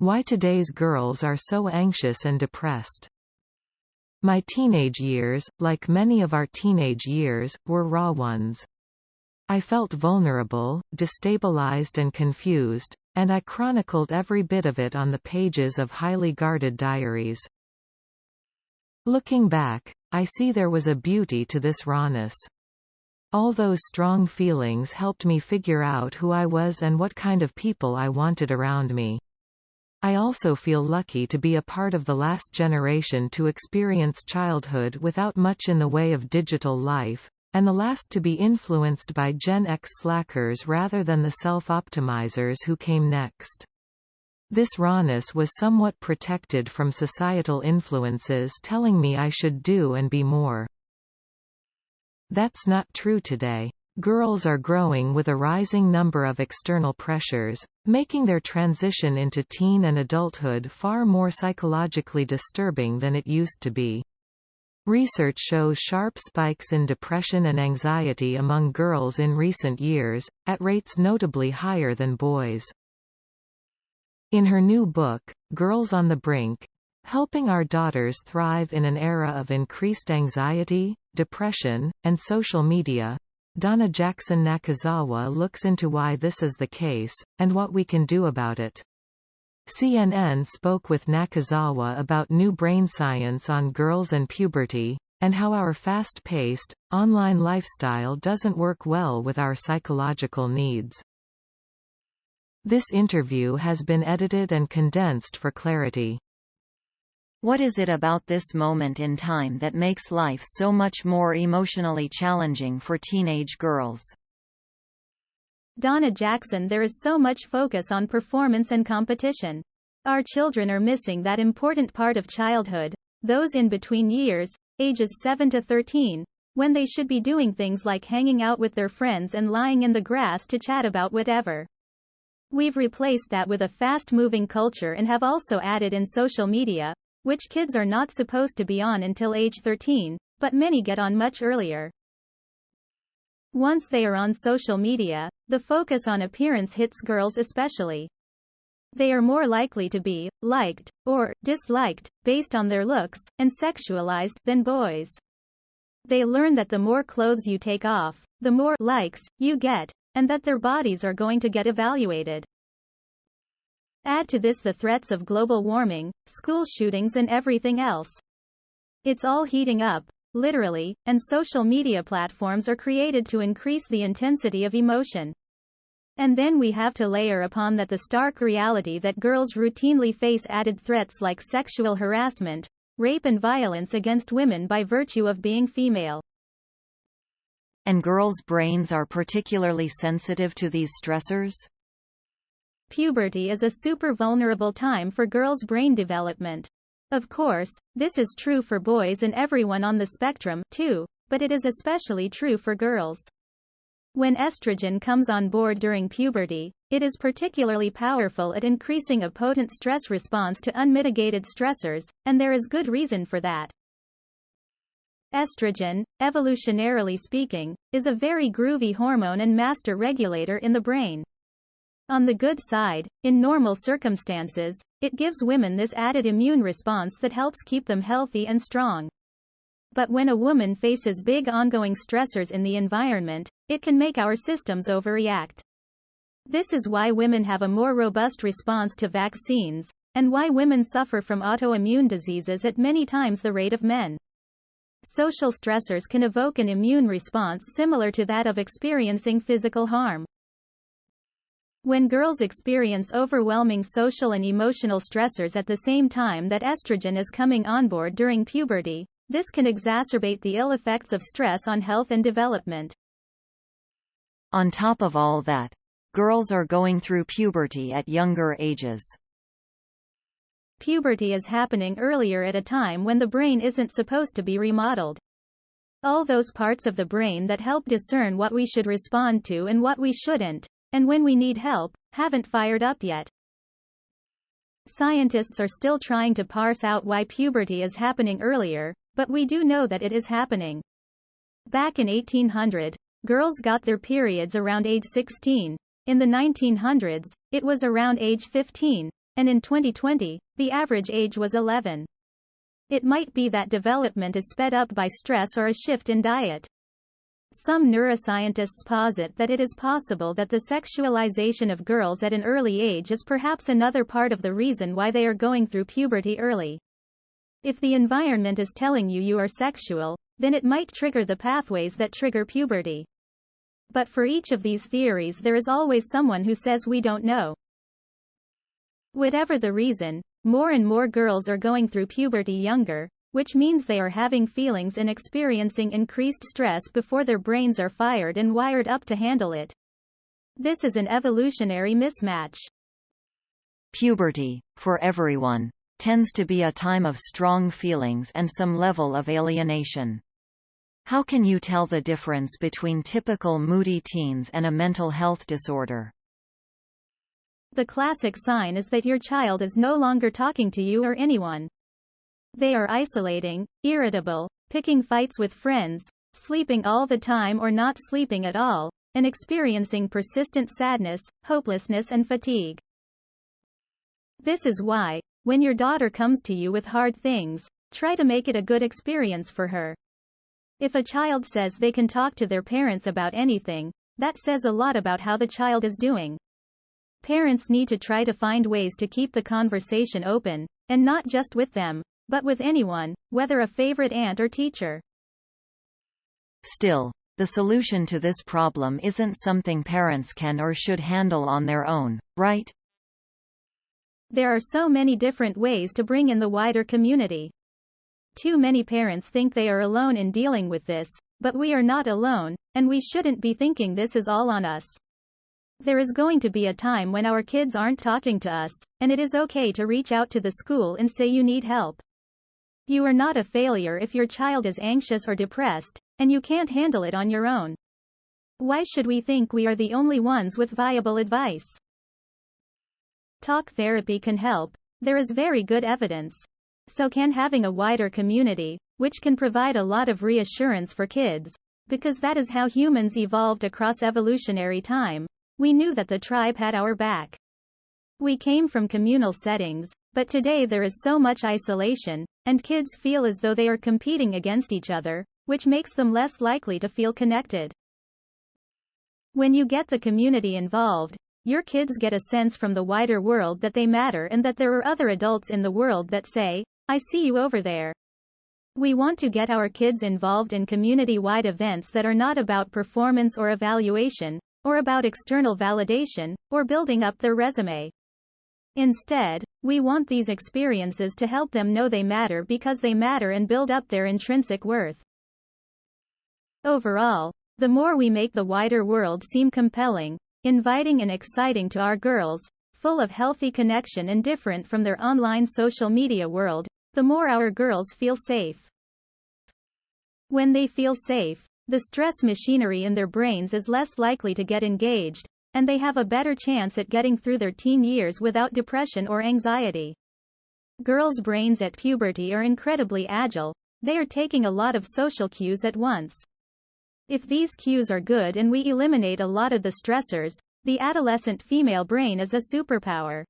Why today's girls are so anxious and depressed. My teenage years, like many of our teenage years, were raw ones. I felt vulnerable, destabilized and confused, and I chronicled every bit of it on the pages of highly guarded diaries. Looking back, I see there was a beauty to this rawness. All those strong feelings helped me figure out who I was and what kind of people I wanted around me. I also feel lucky to be a part of the last generation to experience childhood without much in the way of digital life, and the last to be influenced by Gen X slackers rather than the self-optimizers who came next. This rawness was somewhat protected from societal influences telling me I should do and be more. That's not true today. Girls are growing with a rising number of external pressures, making their transition into teen and adulthood far more psychologically disturbing than it used to be. Research shows sharp spikes in depression and anxiety among girls in recent years, at rates notably higher than boys. In her new book, Girls on the Brink, Helping Our Daughters Thrive in an Era of Increased Anxiety, Depression, and Social Media, Donna Jackson Nakazawa looks into why this is the case, and what we can do about it. CNN spoke with Nakazawa about new brain science on girls and puberty, and how our fast-paced, online lifestyle doesn't work well with our psychological needs. This interview has been edited and condensed for clarity. What is it about this moment in time that makes life so much more emotionally challenging for teenage girls? Donna Jackson, there is so much focus on performance and competition. Our children are missing that important part of childhood, those in between years, ages 7 to 13, when they should be doing things like hanging out with their friends and lying in the grass to chat about whatever. We've replaced that with a fast-moving culture and have also added in social media, which kids are not supposed to be on until age 13, but many get on much earlier. Once they are on social media, the focus on appearance hits girls especially. They are more likely to be liked, or disliked, based on their looks, and sexualized, than boys. They learn that the more clothes you take off, the more likes you get, and that their bodies are going to get evaluated. Add to this the threats of global warming, school shootings and everything else. It's all heating up, literally, and social media platforms are created to increase the intensity of emotion. And then we have to layer upon that the stark reality that girls routinely face added threats like sexual harassment, rape and violence against women by virtue of being female. And girls' brains are particularly sensitive to these stressors? Puberty is a super vulnerable time for girls' brain development. Of course, this is true for boys and everyone on the spectrum, too, but it is especially true for girls. When estrogen comes on board during puberty, it is particularly powerful at increasing a potent stress response to unmitigated stressors, and there is good reason for that. Estrogen, evolutionarily speaking, is a very groovy hormone and master regulator in the brain. On the good side, in normal circumstances, it gives women this added immune response that helps keep them healthy and strong. But when a woman faces big ongoing stressors in the environment, it can make our systems overreact. This is why women have a more robust response to vaccines, and why women suffer from autoimmune diseases at many times the rate of men. Social stressors can evoke an immune response similar to that of experiencing physical harm. When girls experience overwhelming social and emotional stressors at the same time that estrogen is coming on board during puberty, this can exacerbate the ill effects of stress on health and development. On top of all that, girls are going through puberty at younger ages. Puberty is happening earlier at a time when the brain isn't supposed to be remodeled. All those parts of the brain that help discern what we should respond to and what we shouldn't, and when we need help, haven't fired up yet. Scientists are still trying to parse out why puberty is happening earlier, but we do know that it is happening. Back in 1800, girls got their periods around age 16. In the 1900s, it was around age 15, and in 2020, the average age was 11. It might be that development is sped up by stress or a shift in diet. Some neuroscientists posit that it is possible that the sexualization of girls at an early age is perhaps another part of the reason why they are going through puberty early. If the environment is telling you you are sexual, then it might trigger the pathways that trigger puberty. But for each of these theories, there is always someone who says we don't know. Whatever the reason, more and more girls are going through puberty younger, which means they are having feelings and experiencing increased stress before their brains are fired and wired up to handle it. This is an evolutionary mismatch. Puberty, for everyone, tends to be a time of strong feelings and some level of alienation. How can you tell the difference between typical moody teens and a mental health disorder? The classic sign is that your child is no longer talking to you or anyone. They are isolating, irritable, picking fights with friends, sleeping all the time or not sleeping at all, and experiencing persistent sadness, hopelessness and fatigue. This is why, when your daughter comes to you with hard things, try to make it a good experience for her. If a child says they can talk to their parents about anything, that says a lot about how the child is doing. Parents need to try to find ways to keep the conversation open, and not just with them, but with anyone, whether a favorite aunt or teacher. Still, the solution to this problem isn't something parents can or should handle on their own, right? There are so many different ways to bring in the wider community. Too many parents think they are alone in dealing with this, but we are not alone, and we shouldn't be thinking this is all on us. There is going to be a time when our kids aren't talking to us, and it is okay to reach out to the school and say you need help. You are not a failure if your child is anxious or depressed, and you can't handle it on your own. Why should we think we are the only ones with viable advice? Talk therapy can help. There is very good evidence. So can having a wider community, which can provide a lot of reassurance for kids, because that is how humans evolved across evolutionary time. We knew that the tribe had our back. We came from communal settings, but today there is so much isolation, and kids feel as though they are competing against each other, which makes them less likely to feel connected. When you get the community involved, your kids get a sense from the wider world that they matter and that there are other adults in the world that say, I see you over there. We want to get our kids involved in community-wide events that are not about performance or evaluation, or about external validation, or building up their resume. Instead, we want these experiences to help them know they matter because they matter and build up their intrinsic worth. Overall, the more we make the wider world seem compelling, inviting and exciting to our girls, full of healthy connection and different from their online social media world, the more our girls feel safe. When they feel safe, the stress machinery in their brains is less likely to get engaged, and they have a better chance at getting through their teen years without depression or anxiety. Girls' brains at puberty are incredibly agile. They are taking a lot of social cues at once. If these cues are good and we eliminate a lot of the stressors, the adolescent female brain is a superpower.